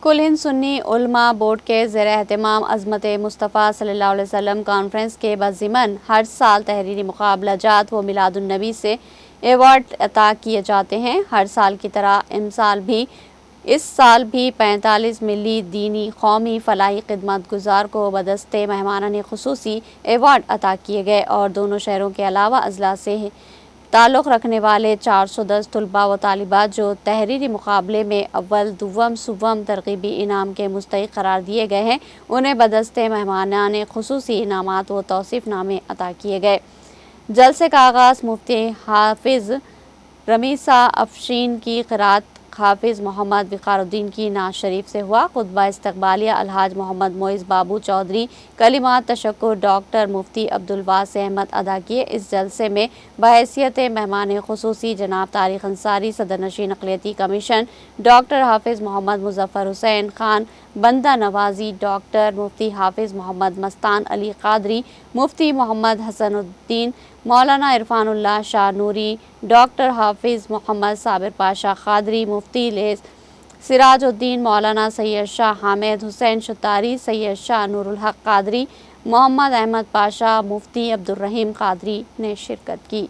کل ہند سنی علماء بورڈ کے زیر اہتمام عظمت مصطفیٰ صلی اللہ علیہ وسلم کانفرنس کے بضمن ہر سال تحریری مقابلہ جات و میلاد النبی سے ایوارڈ عطا کیے جاتے ہیں۔ ہر سال کی طرح اس سال بھی 45 ملی، دینی، قومی، فلاحی خدمت گزار کو بدستِ مہمانان خصوصی ایوارڈ عطا کیے گئے اور دونوں شہروں کے علاوہ اضلاع سے تعلق رکھنے والے 410 طلباء و طالبات جو تحریری مقابلے میں اول، دوم، سوم ترغیبی انعام کے مستحق قرار دیے گئے ہیں، انہیں بدستِ مہمانان خصوصی انعامات و توصیف نامے عطا کیے گئے۔ جلسے کا آغاز مفتی حافظ رمیسا افشین کی قرات، حافظ محمد وقار الدین کی نعت شریف سے ہوا۔ خطبہ استقبالیہ الحاج محمد معز بابو چودھری کلمات تشکر ڈاکٹر مفتی عبدالواسع احمد ادا کیے۔ اس جلسے میں بحیثیت مہمان خصوصی جناب طارق انصاری، صدر نشین اقلیتی کمیشن ڈاکٹر حافظ محمد مظفر حسین خان بندہ نوازی، ڈاکٹر مفتی حافظ محمد مستان علی قادری، مفتی محمد حسن الدین، مولانا عرفان اللہ شاہ نوری، ڈاکٹر حافظ محمد صابر پاشا قادری، مفتی سراج الدین، مولانا سید شاہ حامد حسین شتاری، سید شاہ نور الحق قادری، محمد احمد پاشا، مفتی عبدالرحیم قادری نے شرکت کی۔